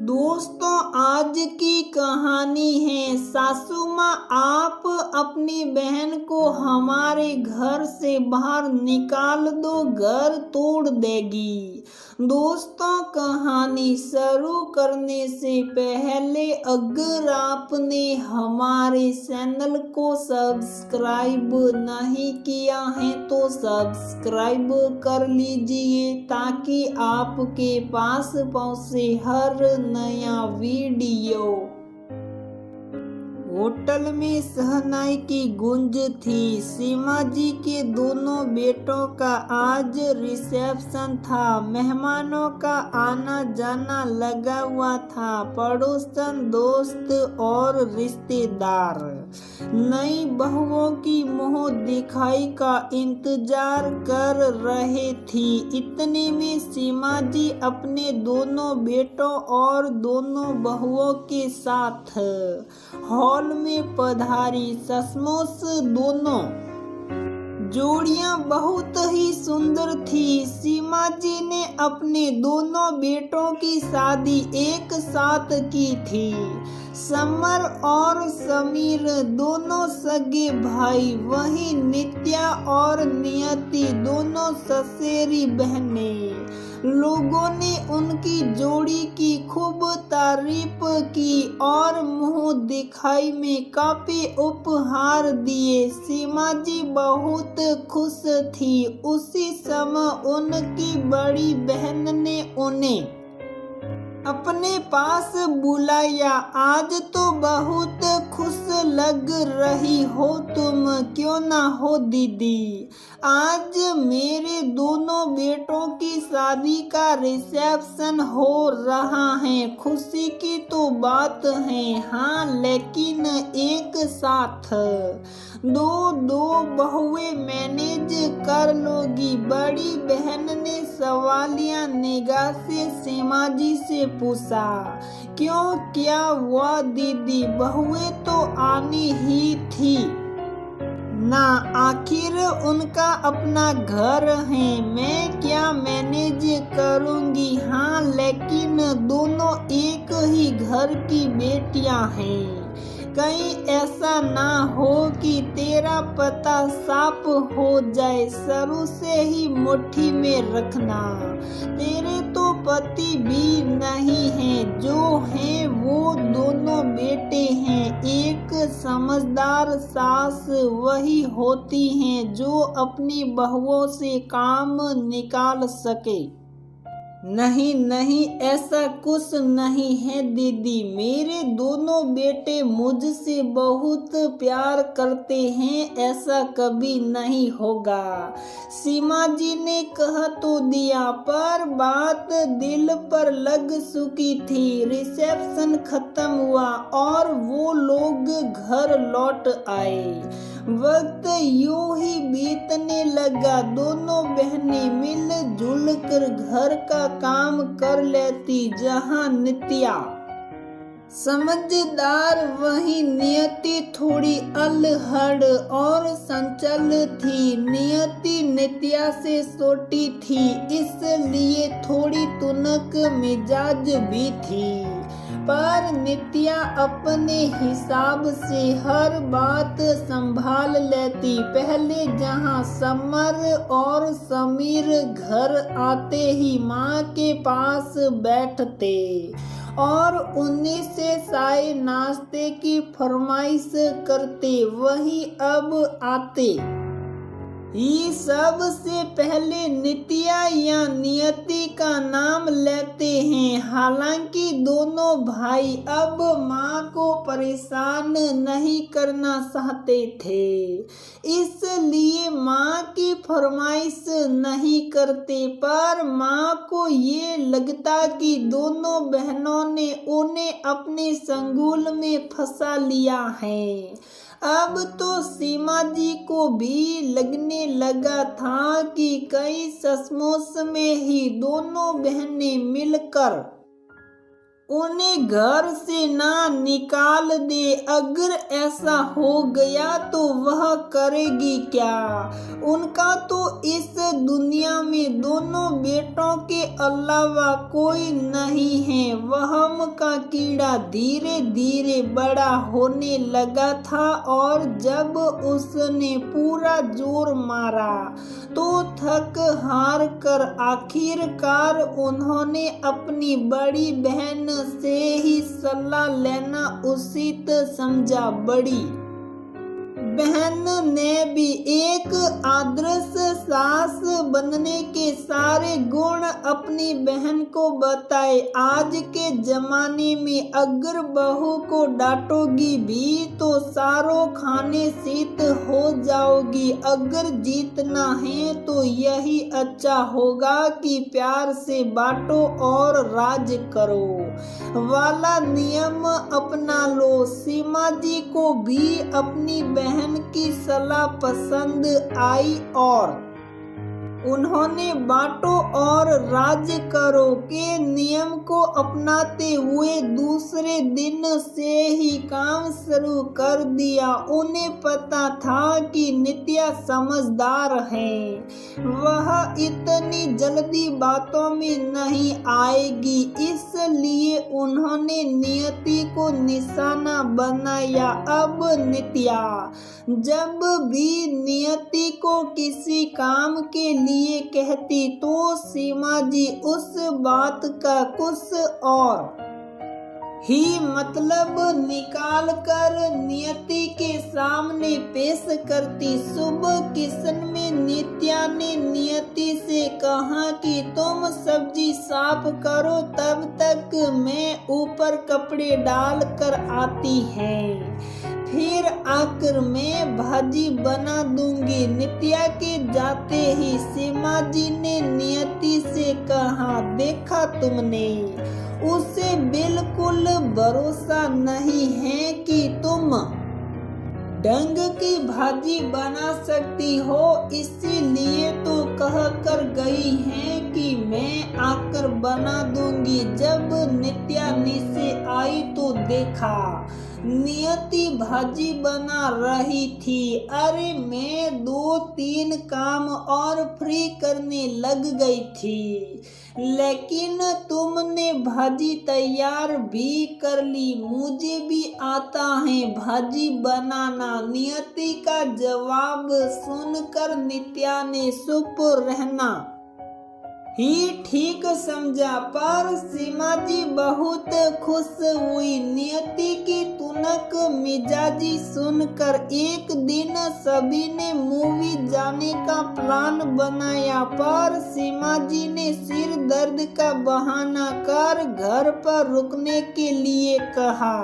दोस्तों, आज की कहानी है सासू माँ आप अपनी बहन को हमारे घर से बाहर निकाल दो, घर तोड़ देगी। दोस्तों, कहानी शुरू करने से पहले अगर आपने हमारे चैनल को सब्सक्राइब नहीं किया है तो सब्सक्राइब कर लीजिए ताकि आपके पास पहुंचे हर नया वीडियो। होटल में शहनाई की गूंज थी। सीमा जी के दोनों बेटों का आज रिसेप्शन था। मेहमानों का आना जाना लगा हुआ था। पड़ोसन, दोस्त और रिश्तेदार नई बहुओं की मुंह दिखाई का इंतजार कर रहे थी। इतने में सीमा जी अपने दोनों बेटों और दोनों बहुओं के साथ हॉल में पधारी। सचमुच दोनों जोड़ियां बहुत ही सुंदर थी। सीमा जी ने अपने दोनों बेटों की शादी एक साथ की थी। समर और समीर दोनों सगे भाई, वहीं नित्या और नियति दोनों ससेरी बहनें। लोगों ने उनकी जोड़ी की खूब तारीफ की और मुंह दिखाई में काफी उपहार दिए। सीमा जी बहुत खुश थी। उसी समय उनकी बड़ी बहन ने उन्हें अपने पास बुलाया। आज तो बहुत खुश लग रही हो तुम, क्यों ना हो दीदी? आज मेरे दोनों बेटों की शादी का रिसेप्शन हो रहा है। खुशी की तो बात है, हाँ, लेकिन एक साथ दो बहुएं मैनेज कर लोगी? बड़ी बहन ने सवालिया निगाह से सीमा जी से पूछा। क्यों, क्या हुआ दीदी? बहुएं तो आनी ही थी ना, आखिर उनका अपना घर है। मैं क्या मैनेज करूंगी? हाँ, लेकिन दोनों एक ही घर की बेटियां हैं। कहीं ऐसा ना हो कि तेरा पता साफ हो जाए। शुरू से ही मुट्ठी में रखना। तेरे तो पति भी नहीं हैं, जो हैं वो दोनों बेटे हैं। एक समझदार सास वही होती हैं जो अपनी बहुओं से काम निकाल सके। नहीं नहीं, ऐसा कुछ नहीं है दीदी। मेरे दोनों बेटे मुझसे बहुत प्यार करते हैं, ऐसा कभी नहीं होगा। सीमा जी ने कह तो दिया, पर बात दिल पर लग चुकी थी। रिसेप्शन खत्म हुआ और वो लोग घर लौट आए। वक्त यूं ही बीतने लगा। दोनों बहनें मिलजुल कर घर का काम कर लेती। जहां नित्या समझदार, वहीं नियति थोड़ी अलहड़ और चंचल थी। नियति नित्या से छोटी थी, इसलिए थोड़ी तुनक मिजाज भी थी। पर नित्या अपने हिसाब से हर बात संभाल लेती। पहले जहां समर और समीर घर आते ही माँ के पास बैठते और उन्हीं से चाय नाश्ते की फरमाइश करते, वहीं अब आते ही सबसे पहले नित्या या नियति का नाम लेते हैं। हालांकि दोनों भाई अब माँ को परेशान नहीं करना चाहते थे, इसलिए माँ की फरमाइश नहीं करते। पर माँ को ये लगता कि दोनों बहनों ने उन्हें अपने संगुल में फंसा लिया है। अब तो सीमा जी को भी लगने लगा था कि कई सचमुच में ही दोनों बहनें मिलकर उन्हें घर से ना निकाल दे। अगर ऐसा हो गया तो वह करेगी क्या? उनका तो इस दुनिया में दोनों बेटों के अलावा कोई नहीं है। वह वहम का कीड़ा धीरे धीरे बड़ा होने लगा था और जब उसने पूरा जोर मारा तो थक हार कर आखिरकार उन्होंने अपनी बड़ी बहन से ही सलाह लेना उचित समझा। बड़ी बहन ने भी एक आदर्श सास बनने के सारे गुण अपनी बहन को बताए। आज के जमाने में अगर बहू को डांटोगी भी तो सारों खाने शीत हो जाओगी। अगर जीतना है तो यही अच्छा होगा कि प्यार से बांटो और राज करो वाला नियम अपना लो। सीमा जी को भी अपनी बहन की सलाह पसंद आई और उन्होंने बांटो और राज करो के नियम को अपनाते हुए दूसरे दिन से ही काम शुरू कर दिया। उन्हें पता था कि नित्या समझदार है, वह इतनी जल्दी बातों में नहीं आएगी, इसलिए उन्होंने नियति को निशाना बनाया। अब नित्या जब भी नियति को किसी काम के लिए कहती तो सीमा जी उस बात का कुछ और ही मतलब निकाल कर नियति के सामने पेश करती। सुबह किचन में नित्या ने नियति से कहा कि तुम सब्जी साफ करो, तब तक मैं ऊपर कपड़े डाल कर आती है, फिर आकर मैं भाजी बना दूंगी। नित्या के जाते ही सीमा जी ने नियति से कहा, देखा तुमने, उसे बिल्कुल भरोसा नहीं है कि तुम ढंग की भाजी बना सकती हो, इसीलिए तो कह कर गई है कि मैं आकर बना दूंगी। जब नित्या नीचे आई तो देखा नियति भाजी बना रही थी। अरे मैं 2-3 काम और फ्री करने लग गई थी, लेकिन तुमने भाजी तैयार भी कर ली, मुझे भी आता है भाजी बनाना। नियति का जवाब सुनकर नित्या ने चुप रहना ही ठीक समझा, पर सीमा जी बहुत खुश हुई नियति की तुनक मिजाजी सुनकर। एक दिन सभी ने मूवी जाने का प्लान बनाया, पर सीमा जी ने सिर दर्द का बहाना कर घर पर रुकने के लिए कहा।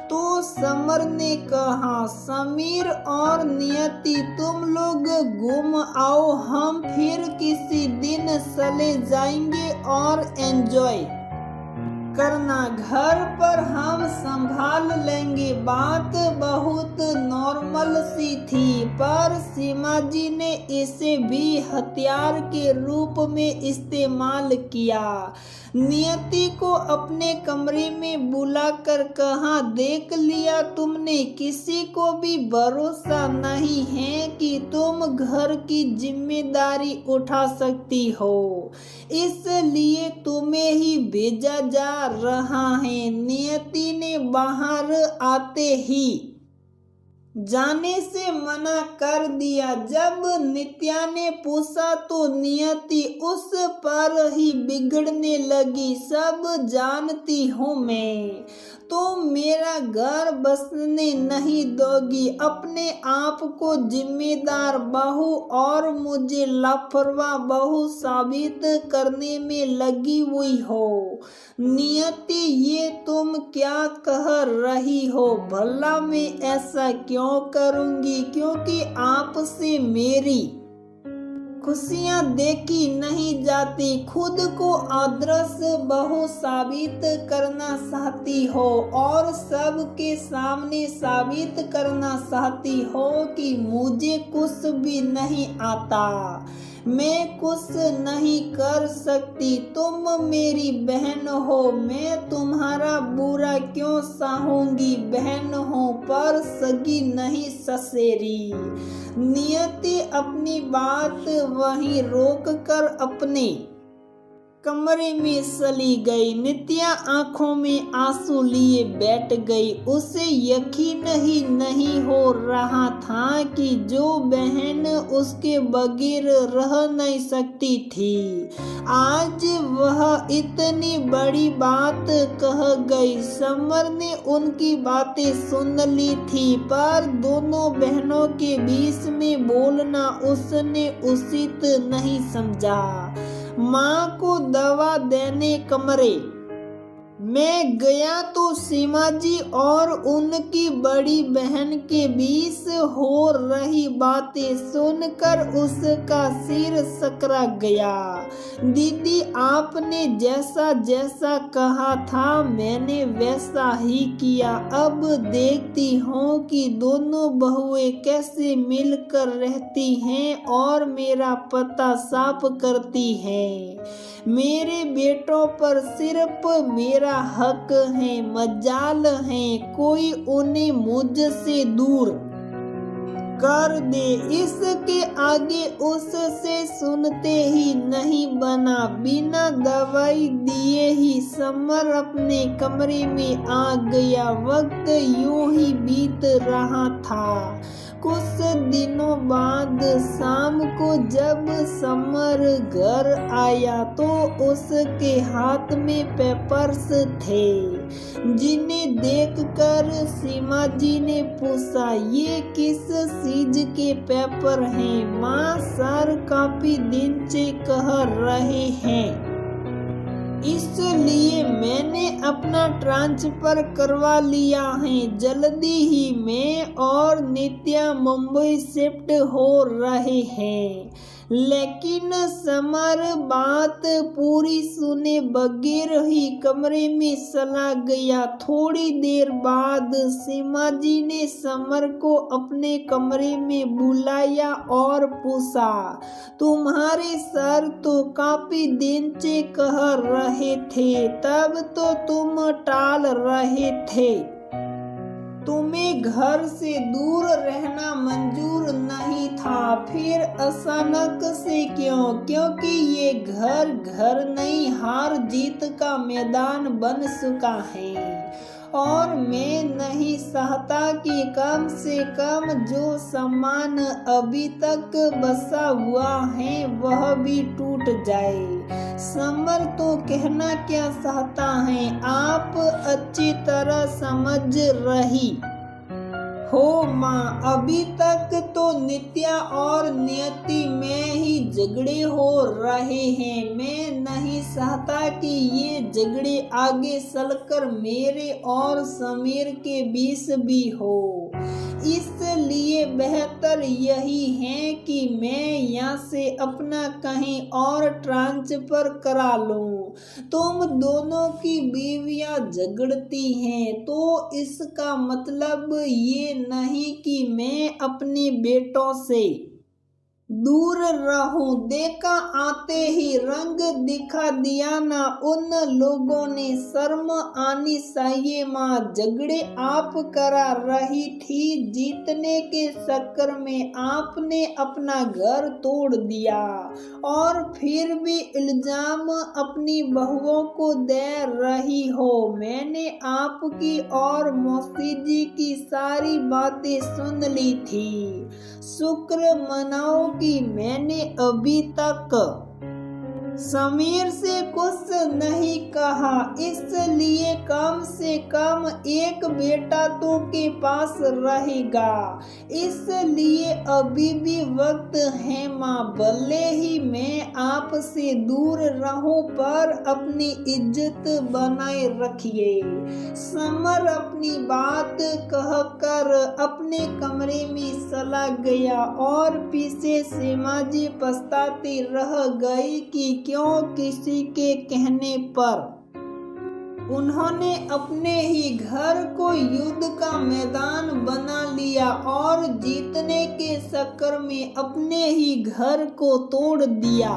तो समर ने कहा, समीर और नियति तुम लोग घूम आओ, हम फिर किसी दिन चले जाएंगे और एंजॉय करना, घर पर हम संभाल लेंगे। बात बहुत नॉर्मल सी थी, पर सीमा जी ने इसे भी हथियार के रूप में इस्तेमाल किया। नियति को अपने कमरे में बुलाकर कहा, देख लिया तुमने, किसी को भी भरोसा नहीं है कि तुम घर की जिम्मेदारी उठा सकती हो, इसलिए तुम्हें ही भेजा जा रहा है। नियति ने बाहर आते ही जाने से मना कर दिया। जब नित्या ने पूछा तो नियति उस पर ही बिगड़ने लगी। सब जानती हूँ मैं, तो मेरा घर बसने नहीं दोगी, अपने आप को जिम्मेदार बहू और मुझे लापरवाह बहू साबित करने में लगी हुई हो। नियति ये तुम क्या कह रही हो? भला मैं ऐसा क्यों करूँगी? क्योंकि आपसे मेरी खुशियाँ देखी नहीं जाती, खुद को आदर्श बहू साबित करना चाहती हो और सबके सामने साबित करना चाहती हो कि मुझे कुछ भी नहीं आता, मैं कुछ नहीं कर सकती। तुम मेरी बहन हो, मैं तुम्हारा बुरा क्यों चाहूंगी? बहन हो पर सगी नहीं ससेरी। नियति अपनी बात वहीं रोक कर अपने कमरे में चली गई। नित्या आंखों में आंसू लिए बैठ गई। उसे यकीन ही नहीं हो रहा था कि जो बहन उसके बगैर रह नहीं सकती थी, आज वह इतनी बड़ी बात कह गई। समर ने उनकी बातें सुन ली थी, पर दोनों बहनों के बीच में बोलना उसने उचित नहीं समझा। माँ को दवा देने कमरे में गया तो सीमा जी और उनकी बड़ी बहन के बीच हो रही बातें सुनकर उसका सिर सकरा गया। दीदी, आपने जैसा जैसा कहा था मैंने वैसा ही किया। अब देखती हूँ कि दोनों बहुएं कैसे मिलकर रहती हैं और मेरा पता साफ करती हैं। मेरे बेटों पर सिर्फ मेरा हक है। मजाल है कोई उन्हें मुझसे दूर कर दे। इसके आगे उससे सुनते ही नहीं बना। बिना दवाई दिए ही समर अपने कमरे में आ गया। वक्त यूं ही बीत रहा था। कुछ दिनों बाद शाम को जब समर घर आया तो उसके हाथ में पेपर्स थे, जिन्हें देखकर सीमा जी ने पूछा, ये किस चीज के पेपर हैं? माँ, सर काफी दिन से कह रहे हैं, इसलिए मैंने अपना ट्रांसफर करवा लिया है। जल्दी ही मैं और नित्या मुंबई शिफ्ट हो रहे हैं। लेकिन समर बात पूरी सुने बगैर ही कमरे में चला गया। थोड़ी देर बाद सीमा जी ने समर को अपने कमरे में बुलाया और पूछा, तुम्हारे सर तो काफी दिन से कह रहे थे, तब तो तुम टाल रहे थे। तुम्हें घर से दूर रहना मंजूर नहीं था, फिर अचानक से क्यों? क्योंकि ये घर नहीं, हार जीत का मैदान बन चुका है और मैं नहीं चाहता कि कम से कम जो सम्मान अभी तक बसा हुआ है वह भी टूट जाए। समर तो कहना क्या चाहता है आप अच्छी तरह समझ रही हो माँ। अभी तक तो नित्या और नियति में ही झगड़े हो रहे हैं। मैं नहीं चाहता कि ये झगड़े आगे चलकर मेरे और समीर के बीच भी हो। इसलिए बेहतर यही है कि मैं यहाँ से अपना कहीं और ट्रांसफर करा लूं। तुम दोनों की बीवियां झगड़ती हैं तो इसका मतलब ये नहीं कि मैं अपने बेटों से दूर रहूं। देखा आते ही रंग दिखा दिया ना उन लोगों ने। शर्म आनी चाहिए माँ, झगड़े आप करा रही थी, जीतने के चक्कर में आपने अपना घर तोड़ दिया और फिर भी इल्जाम अपनी बहुओं को दे रही हो। मैंने आपकी और मौसी जी की सारी बातें सुन ली थी। शुक्र मनाओ कि मैंने अभी तक समीर से कुछ नहीं कहा, इसलिए कम से कम एक बेटा तो के पास रहेगा। इसलिए अभी भी वक्त है माँ, भले ही मैं आपसे दूर रहूं पर अपनी इज्जत बनाए रखिए। समर अपनी बात कहकर अपने कमरे में चला गया और पीछे सीमा जी पछताती रह गई कि क्यों किसी के कहने पर उन्होंने अपने ही घर को युद्ध का मैदान बना लिया और जीतने के चक्कर में अपने ही घर को तोड़ दिया।